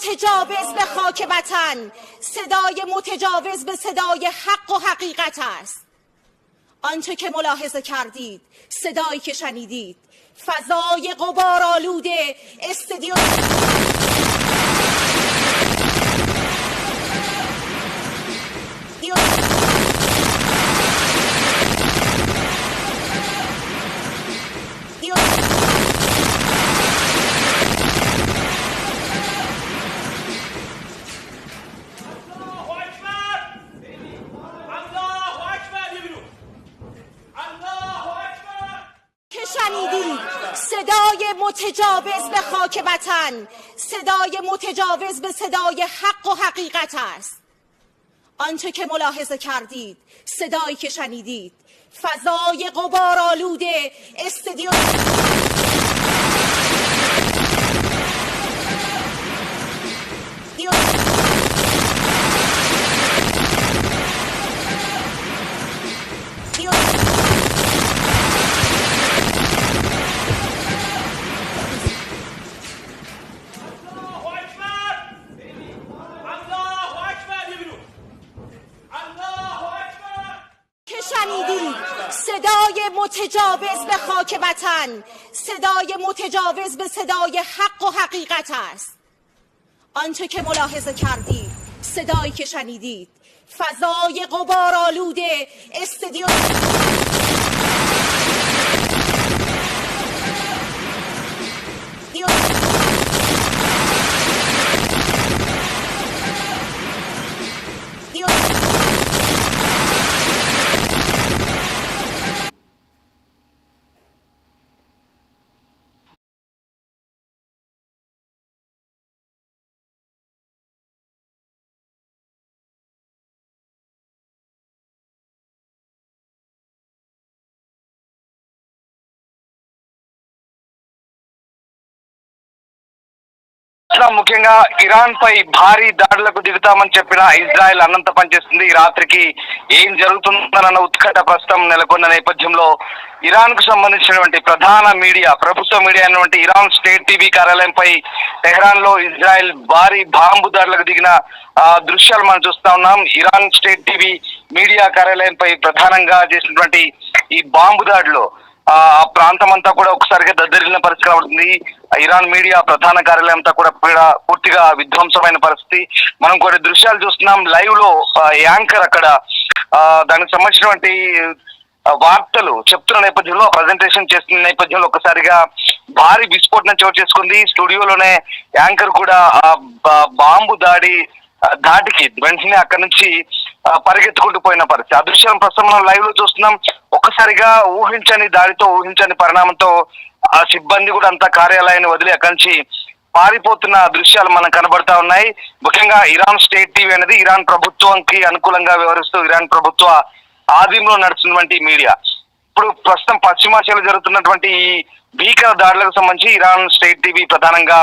متجاوز به خاک وطن، صدای متجاوز به صدای حق و حقیقت است. آنچه که ملاحظه کردید، صدایی که شنیدید، فضای غبارآلود استودیو شنیدید، صدای متجاوز به خاک وطن، صدای متجاوز به صدای حق و حقیقت است. آنچه که ملاحظه کردید، صدایی که شنیدید، فضای غبارآلود استودیو شنیدید، صدای متجاوز به خاک وطن، صدای متجاوز به صدای حق و حقیقت است. آنچه که ملاحظه کردید، صدایی که شنیدید، فضای غبارآلود استودیو ముఖ్యంగా ఇరాన్ పై భారీ దాడులకు దిగుతామని చెప్పిన ఇజ్రాయెల్ అన్నంత పనిచేస్తుంది. ఈ రాత్రికి ఏం జరుగుతుందన్న ఉత్కంఠ ప్రస్తుతం నెలకొన్న నేపథ్యంలో ఇరాన్ కు సంబంధించినటువంటి ప్రధాన మీడియా, ప్రభుత్వ మీడియా అయినటువంటి ఇరాన్ స్టేట్ టీవీ కార్యాలయంపై టెహ్రాన్ లో ఇజ్రాయెల్ భారీ బాంబు దాడులకు దిగిన దృశ్యాలు మనం చూస్తా ఉన్నాం. ఇరాన్ స్టేట్ టీవీ మీడియా కార్యాలయంపై ప్రధానంగా చేసినటువంటి ఈ బాంబు దాడిలో ఆ ప్రాంతం అంతా కూడా ఒకసారిగా దద్దరిల్లిన పరిస్థితి కనబడుతుంది. ఇరాన్ మీడియా ప్రధాన కార్యాలయం అంతా కూడా పూర్తిగా విధ్వంసమైన పరిస్థితి. మనం కొన్ని దృశ్యాలు చూస్తున్నాం. లైవ్ లో యాంకర్ అక్కడ దానికి సంబంధించినటువంటి వార్తలు చెప్తున్న నేపథ్యంలో, ప్రజెంటేషన్ చేస్తున్న నేపథ్యంలో ఒకసారిగా భారీ విస్ఫోటనం చోటు చేసుకుంది. స్టూడియోలోనే యాంకర్ కూడా బాంబు దాటికి వెంటనే అక్కడి నుంచి పరిగెత్తుకుంటూ పోయిన పరిస్థితి. ఆ దృశ్యం ప్రస్తుతం మనం లైవ్ లో చూస్తున్నాం. ఒక్కసారిగా ఊహించని దాడితో, ఊహించని పరిణామంతో ఆ సిబ్బంది కూడా అంతా కార్యాలయాన్ని వదిలి అక్కడి నుంచి పారిపోతున్న దృశ్యాలు మనకు కనబడతా ఉన్నాయి. ముఖ్యంగా ఇరాన్ స్టేట్ టీవీ అనేది ఇరాన్ ప్రభుత్వానికి అనుకూలంగా వ్యవహరిస్తూ ఇరాన్ ప్రభుత్వ ఆధీనంలో నడుస్తున్నటువంటి మీడియా. ఇప్పుడు ప్రస్తుతం పశ్చిమాసియాలో జరుగుతున్నటువంటి ఈ భీకర దాడులకు సంబంధించి ఇరాన్ స్టేట్ టీవీ ప్రధానంగా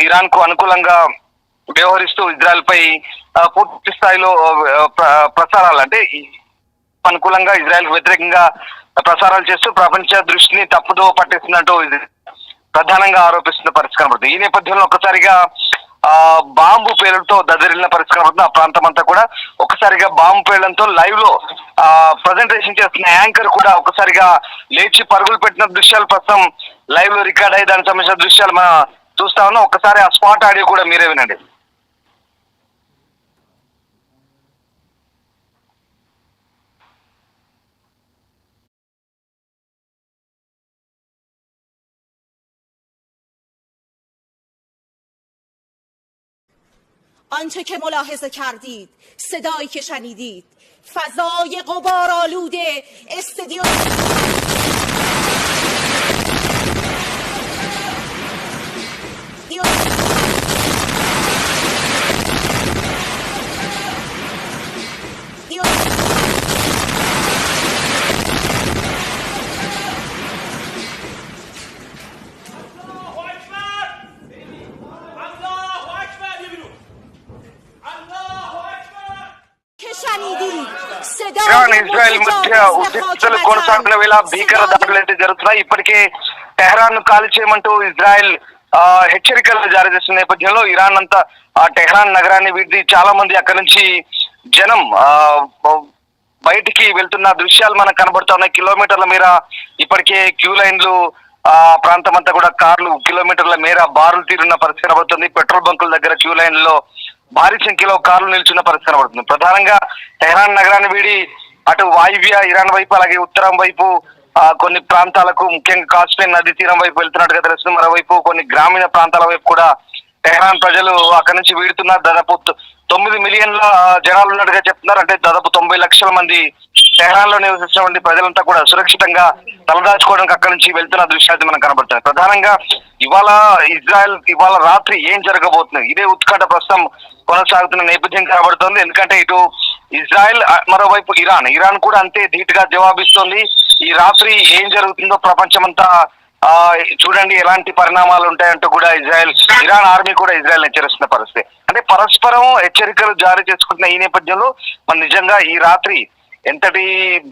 ఇరాన్ కు అనుకూలంగా వ్యవహరిస్తూ ఇజ్రాయెల్ పై పూర్తి స్థాయిలో ప్రసారాలు, అంటే అనుకూలంగా ఇజ్రాయెల్ కు వ్యతిరేకంగా ప్రసారాలు చేస్తూ ప్రపంచ దృష్టిని తప్పుదో పట్టిస్తున్నట్టు ఇది ప్రధానంగా ఆరోపిస్తున్న పరిస్థితి కనబడుతుంది. ఈ నేపథ్యంలో ఒకసారిగా బాంబు పేలులతో దద్దరిల్లిన పరిస్థితి కనబడుతుంది. ఆ ప్రాంతం అంతా కూడా ఒకసారిగా బాంబు పేలడంతో లైవ్ లో ప్రజెంటేషన్ చేస్తున్న యాంకర్ కూడా ఒకసారిగా లేచి పరుగులు పెట్టిన దృశ్యాలు ప్రస్తుతం లైవ్ లో రికార్డ్ అయ్యి దానికి సంబంధించిన దృశ్యాలు మనం చూస్తా ఉన్నాం. ఒకసారి ఆ స్పాట్ ఆడియో కూడా మీరే వినండి. آنچه که ملاحظه کردید، صدایی که شنیدید، فضای غبارآلود استودیو ఇరాన్ ఇజ్రాయెల్ మధ్య ఉద్రిక్తతలు కొనసాగుతున్న వేళ భీకర దాడులు అయితే జరుగుతున్నాయి. ఇప్పటికే టెహ్రాన్ ను ఖాళీ చేయమంటూ ఇజ్రాయెల్ హెచ్చరికలు జారీ చేస్తున్న నేపథ్యంలో ఇరాన్ అంతా టెహ్రాన్ నగరాన్ని వీడి చాలా మంది అక్కడి నుంచి జనం బయటికి వెళ్తున్న దృశ్యాలు మనకు కనబడుతా ఉన్నాయి. కిలోమీటర్ల మేర ఇప్పటికే క్యూ లైన్లు ప్రాంతం అంతా కూడా కార్లు కిలోమీటర్ల మేర బారులు తీరున్న పరిస్థితి కనబడుతుంది. పెట్రోల్ బంకుల దగ్గర క్యూ లైన్లలో భారీ సంఖ్యలో కార్లు నిల్చున్న పరిస్థితి కనబడుతుంది. ప్రధానంగా టెహ్రాన్ నగరాన్ని వీడి అటు వాయువ్య ఇరాన్ వైపు అలాగే ఉత్తరం వైపు కొన్ని ప్రాంతాలకు ముఖ్యంగా కాస్పియన్ నది తీరం వైపు వెళ్తున్నట్టుగా తెలుస్తుంది. మరోవైపు కొన్ని గ్రామీణ ప్రాంతాల వైపు కూడా టెహ్రాన్ ప్రజలు అక్కడి నుంచి వీడుతున్నారు. దాదాపు 9 మిలియన్ల జనాలు ఉన్నట్టుగా చెప్తున్నారు. అంటే దాదాపు 90 లక్షల మంది టెహ్రాన్ లో నివసిస్తున్నటువంటి ప్రజలంతా కూడా సురక్షితంగా తలదాచుకోవడానికి అక్కడి నుంచి వెళ్తున్న దృశ్యాలు మనకు కనబడుతుంది. ప్రధానంగా ఇవాళ రాత్రి ఏం జరగబోతుంది ఇదే ఉత్కంఠ ప్రస్తుతం కొనసాగుతున్న నేపథ్యం కనబడుతుంది. ఎందుకంటే ఇటు ఇజ్రాయెల్ మరోవైపు ఇరాన్ కూడా అంతే ధీటుగా జవాబిస్తోంది. ఈ రాత్రి ఏం జరుగుతుందో ప్రపంచమంతా చూడండి ఎలాంటి పరిణామాలు ఉంటాయంటూ కూడా ఇరాన్ ఆర్మీ కూడా ఇజ్రాయెల్ హెచ్చరిస్తున్న పరిస్థితి. అంటే పరస్పరం హెచ్చరికలు జారీ చేసుకుంటున్న ఈ నేపథ్యంలో మన నిజంగా ఈ రాత్రి ఎంతటి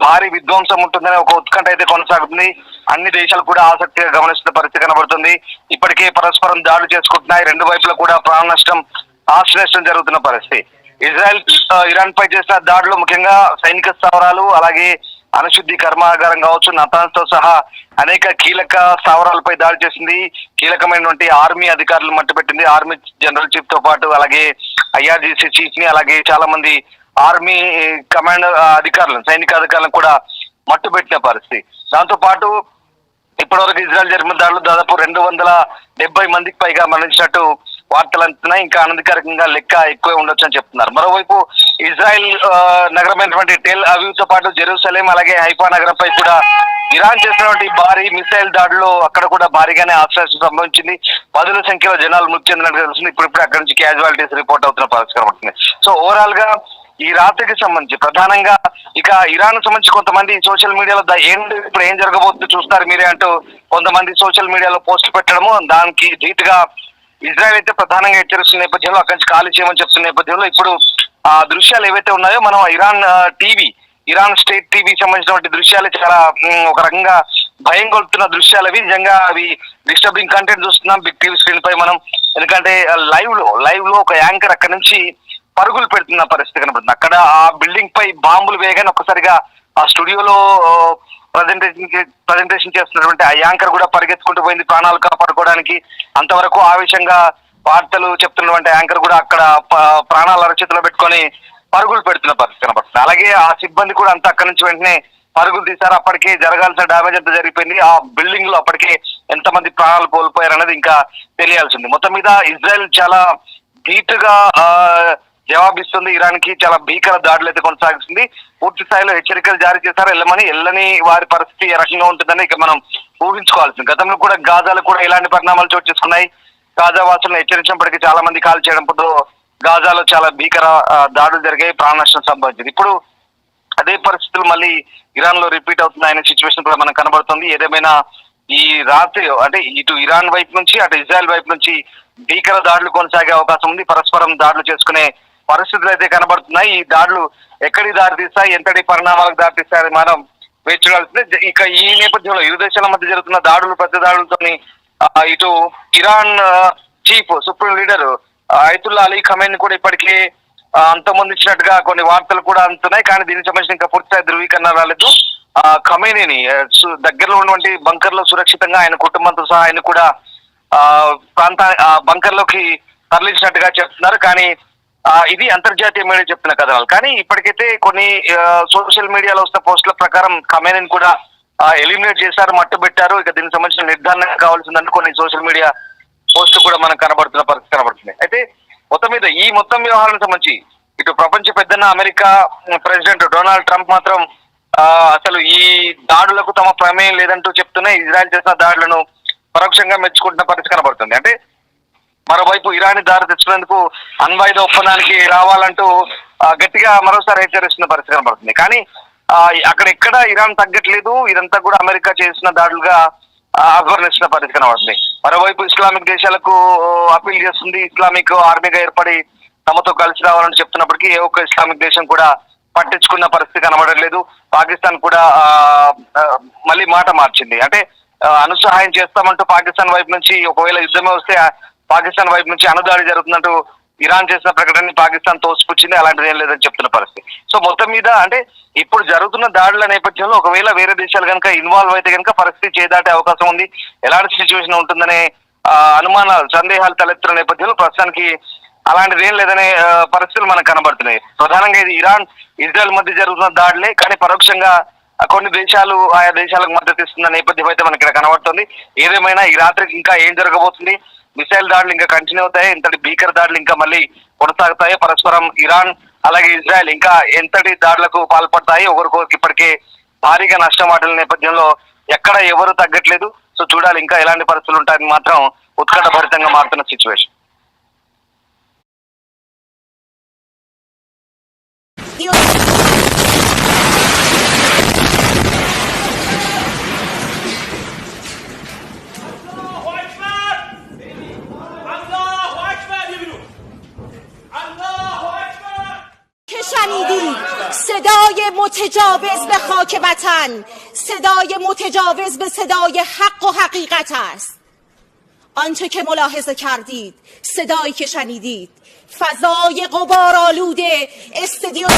భారీ విధ్వంసం ఉంటుందని ఒక ఉత్కంఠ అయితే కొనసాగుతుంది. అన్ని దేశాలు కూడా ఆసక్తిగా గమనిస్తున్న పరిస్థితి కనబడుతుంది. ఇప్పటికే పరస్పరం దాడులు చేసుకుంటున్నాయి. రెండు వైపులా కూడా ప్రాణ నష్టం ఆస్తి నష్టం జరుగుతున్న పరిస్థితి. ఇజ్రాయెల్ ఇరాన్ పై చేసిన దాడులు ముఖ్యంగా సైనిక స్థావరాలు అలాగే అణుశుద్ధి కర్మాగారం కావచ్చు, నతాన్స్ తో సహా అనేక కీలక స్థావరాలపై దాడి చేసింది. కీలకమైనటువంటి ఆర్మీ అధికారులు మట్టుపెట్టింది. ఆర్మీ జనరల్ చీఫ్ తో పాటు అలాగే IRGC చీఫ్ ని అలాగే చాలా మంది ఆర్మీ కమాండ్ అధికారులను సైనిక అధికారులను కూడా మట్టుపెట్టిన పరిస్థితి. దాంతో పాటు ఇప్పటివరకు ఇజ్రాయెల్ జరిపిన దాడులు దాదాపు 270 మందికి పైగా మరణించినట్టు వార్తలు అంటున్నాయి. ఇంకా అనధికారికంగా లెక్క ఎక్కువ ఉండొచ్చు అని చెప్తున్నారు. మరోవైపు ఇజ్రాయెల్ నగరమైనటువంటి టెల్ అవీవ్ తో పాటు జెరూసలేం అలాగే హైఫా నగరంపై కూడా ఇరాన్ చేసినటువంటి భారీ మిసైల్ దాడులు అక్కడ కూడా భారీగానే ఆశ్రయం సంభవించింది. 10ల సంఖ్యలో జనాలు మృతి చెందినట్టు తెలుస్తుంది. ఇప్పుడు అక్కడి నుంచి క్యాజువాలిటీస్ రిపోర్ట్ అవుతున్న పరిస్థితి కనబడుతుంది. సో ఓవరాల్ గా ఈ రాత్రికి సంబంధించి ప్రధానంగా ఇక ఇరాన్ సంబంధించి కొంతమంది సోషల్ మీడియాలో ఇప్పుడు ఏం జరగబోతుందో చూస్తారు మీరే అంటూ కొంతమంది సోషల్ మీడియాలో పోస్టులు పెట్టడము, దానికి ధీటుగా ఇజ్రాయెల్ అయితే ప్రధానంగా హెచ్చరిస్తున్న నేపథ్యంలో అక్కడి నుంచి ఖాళీ చేయమని చెప్తున్న నేపథ్యంలో ఇప్పుడు ఆ దృశ్యాలు ఏవైతే ఉన్నాయో మనం ఇరాన్ స్టేట్ టీవీ సంబంధించినటువంటి దృశ్యాలు చాలా ఒక రకంగా భయం కొలుపుతున్న దృశ్యాలు అవి. నిజంగా అవి డిస్టర్బింగ్ కంటెంట్ చూస్తున్నాం బిగ్ టీవీ స్క్రీన్ పై మనం. ఎందుకంటే లైవ్ లో ఒక యాంకర్ అక్కడి నుంచి పరుగులు పెడుతున్న పరిస్థితి కనబడుతుంది. అక్కడ ఆ బిల్డింగ్ పై బాంబులు వేయగానే ఒక్కసారిగా ఆ స్టూడియోలో ప్రజెంటేషన్ చేస్తున్నటువంటి ఆ యాంకర్ కూడా పరిగెత్తుకుంటూ పోయింది ప్రాణాలు కాపాడుకోవడానికి. అంతవరకు ఆవేశంగా వార్తలు చెప్తున్నటువంటి యాంకర్ కూడా అక్కడ ప్రాణాలు అరచేతిలో పెట్టుకొని పరుగులు పెడుతున్న పరిస్థితి కనబడుతుంది. అలాగే ఆ సిబ్బంది కూడా అంతా అక్కడి నుంచి వెంటనే పరుగులు తీశారు. అప్పటికే జరగాల్సిన డ్యామేజ్ ఎంత జరిగిపోయింది, ఆ బిల్డింగ్ లో అప్పటికే ఎంతమంది ప్రాణాలు కోల్పోయారు అనేది ఇంకా తెలియాల్సింది. మొత్తం మీద ఇజ్రాయెల్ చాలా ధీటుగా జవాబిస్తుంది. ఇరాన్ కి చాలా భీకర దాడులు అయితే కొనసాగిస్తుంది. పూర్తి స్థాయిలో హెచ్చరికలు జారీ చేశారు. వెళ్ళని వారి పరిస్థితి ఏ రకంగా ఉంటుందని ఇక మనం ఊహించుకోవాల్సింది. గతంలో కూడా గాజాలో కూడా ఇలాంటి పరిణామాలు చోటు చేసుకున్నాయి. గాజా వాసులను హెచ్చరించినప్పటికీ చాలా మంది కాల్ చేయడంతో గాజాలో చాలా భీకర దాడులు జరిగాయి, ప్రాణ నష్టం సంభవించింది. ఇప్పుడు అదే పరిస్థితులు మళ్ళీ ఇరాన్ లో రిపీట్ అవుతున్నాయనే సిచ్యువేషన్ కూడా మనకు కనబడుతుంది. ఏదేమైనా ఈ రాత్రి అంటే ఇటు ఇరాన్ వైపు నుంచి అటు ఇజ్రాయెల్ వైపు నుంచి భీకర దాడులు కొనసాగే అవకాశం ఉంది. పరస్పరం దాడులు చేసుకునే పరిస్థితులు అయితే కనబడుతున్నాయి. ఈ దాడులు ఎక్కడికి దారితీస్తాయి, ఎంతటి పరిణామాలకు దారితీస్తాయని మనం వేచి చూడాల్సిందే. ఇక ఈ నేపథ్యంలో ఇరు దేశాల మధ్య జరుగుతున్న పెద్ద దాడులతోని ఇటు Iran chief supreme leader Ayatollah Ali Khamenei కూడా ఇప్పటికే అంతమొందించినట్టుగా కొన్ని వార్తలు కూడా అందుతున్నాయి. కానీ దీనికి సంబంధించిన ఇంకా పూర్తిస్థాయి ధృవీకరణ రాలేదు. ఖమేనీని దగ్గరలో ఉన్నటువంటి బంకర్ లో సురక్షితంగా ఆయన కుటుంబంతో సహా ఆయన కూడా బంకర్ లోకి తరలించినట్టుగా చెప్తున్నారు. కానీ ఇది అంతర్జాతీయ మీడియా చెప్తున్న కథనాలు. కానీ ఇప్పటికైతే కొన్ని సోషల్ మీడియాలో వస్తున్న పోస్టుల ప్రకారం ఖమేనీని కూడా ఎలిమినేట్ చేశారు, మట్టుబెట్టారు. ఇక దీనికి సంబంధించిన నిర్ధారణ కావాల్సిందంటే కొన్ని సోషల్ మీడియా పోస్టులు కూడా మనకు కనబడుతున్న పరిస్థితి కనబడుతుంది. అయితే మొత్తం మీద ఈ మొత్తం వ్యవహారానికి సంబంధించి ఇటు ప్రపంచ పెద్దన్న అమెరికా ప్రెసిడెంట్ డొనాల్డ్ ట్రంప్ మాత్రం అసలు ఈ దాడులకు తమ ప్రమేయం లేదంటూ చెప్తూనే ఇజ్రాయెల్ చేసిన దాడులను పరోక్షంగా మెచ్చుకుంటున్న పరిస్థితి కనబడుతుంది. అంటే మరోవైపు ఇరాన్ దారి తెచ్చినందుకు అణ్వాయుధ ఒప్పందానికి రావాలంటూ గట్టిగా మరోసారి హెచ్చరిస్తున్న పరిస్థితి కనబడుతుంది. కానీ అక్కడ ఎక్కడ ఇరాన్ తగ్గట్లేదు, ఇదంతా కూడా అమెరికా చేసిన దాడులుగా అభివర్ణిస్తున్న పరిస్థితి కనబడుతుంది. మరోవైపు ఇస్లామిక్ దేశాలకు అపీల్ చేస్తుంది. ఇస్లామిక్ ఆర్మీగా ఏర్పడి తమతో కలిసి రావాలని చెప్తున్నప్పటికీ ఏ ఒక్క ఇస్లామిక్ దేశం కూడా పట్టించుకున్న పరిస్థితి కనబడలేదు. పాకిస్తాన్ కూడా మళ్ళీ మాట మార్చింది. అంటే అనుసహాయం చేస్తామంటూ పాకిస్తాన్ వైపు నుంచి, ఒకవేళ యుద్ధమే వస్తే పాకిస్తాన్ వైపు నుంచి అణుదాడి జరుగుతుందంటూ ఇరాన్ చేసిన ప్రకటనని పాకిస్తాన్ తోసిపుచ్చింది. అలాంటిది ఏం లేదని చెప్తున్న పరిస్థితి. సో మొత్తం మీద అంటే ఇప్పుడు జరుగుతున్న దాడుల నేపథ్యంలో ఒకవేళ వేరే దేశాలు కనుక ఇన్వాల్వ్ అయితే కనుక పరిస్థితి చేదాటే అవకాశం ఉంది. ఎలాంటి సిచ్యువేషన్ ఉంటుందనే అనుమానాలు, సందేహాలు తలెత్తున్న నేపథ్యంలో ప్రస్తుతానికి అలాంటిది ఏం లేదనే పరిస్థితులు మనకు కనబడుతున్నాయి. ప్రధానంగా ఇది ఇరాన్ ఇజ్రాయెల్ మధ్య జరుగుతున్న దాడులే, కానీ పరోక్షంగా కొన్ని దేశాలు ఆయా దేశాలకు మద్దతు ఇస్తున్న నేపథ్యం అయితే మనకి ఇక్కడ కనబడుతుంది. ఏదేమైనా ఈ రాత్రికి ఇంకా ఏం జరగబోతుంది, మిసైల్ దాడులు ఇంకా కంటిన్యూ అవుతాయి, ఇంతటి భీకర దాడులు ఇంకా మళ్ళీ కొనసాగుతాయి, పరస్పరం ఇరాన్ అలాగే ఇజ్రాయెల్ ఇంకా ఎంతటి దాడులకు పాల్పడతాయి, ఒకరికొకరికి ఇప్పటికే భారీగా నష్టం వాటిల నేపథ్యంలో ఎక్కడ ఎవరు తగ్గట్లేదు. సో చూడాలి ఇంకా ఎలాంటి పరిస్థితులు ఉంటాయని మాత్రం ఉత్కంఠభరితంగా మారుతున్న సిచ్యువేషన్. شنیدید صدای متجاوز به خاک وطن، صدای متجاوز به صدای حق و حقیقت است. آنچه که ملاحظه کردید، صدایی که شنیدید، فضای غبارآلود استادیوم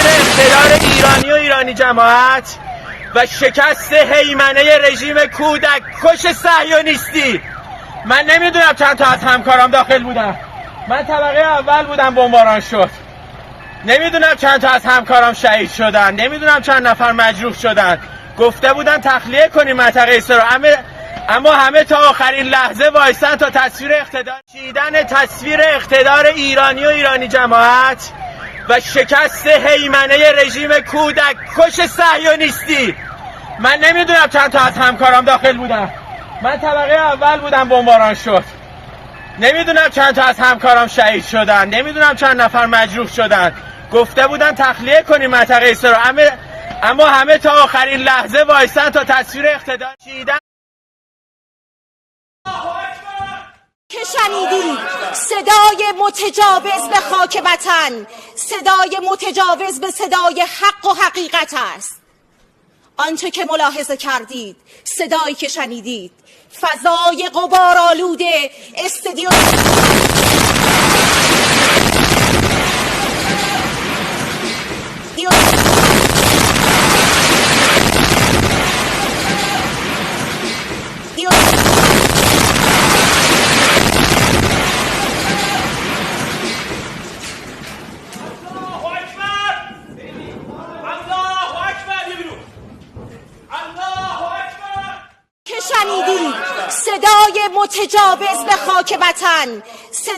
اقتدار ایرانی و ایرانی جماعت و شکست هیمنه رژیم کودک کش صهیونیستی. من نمیدونم چند تا از همکارام داخل بودن، من طبقه اول بودم بمباران شد، نمیدونم چند تا از همکارام شهید شدن، نمیدونم چند نفر مجروح شدن. گفته بودن تخلیه کنیم منطقه اسرائیل، اما همه تا آخرین لحظه وایسن تا تصویر اقتدار چیدن تصویر اقتدار ایرانی و ایرانی جماعت و شکست هیمنه رژیم کودک کش صهیونیستی. من نمیدونم چند تا از همکارام داخل بودن، من طبقه اول بودم بمباران شد، نمیدونم چند تا از همکارام شهید شدن، نمیدونم چند نفر مجروح شدن. گفته بودن تخلیه کنیم منطقه اسرائیل، اما همه تا آخرین لحظه وایسن تا تصویر اقتدار چیدن. که شنیدید صدای متجاوز به خاک وطن، صدای متجاوز به صدای حق و حقیقت است. آنچه که ملاحظه کردید، صدایی که شنیدید، فضای غبارآلود استادیوم شنیدید صدای متجاوز به خاک وطن.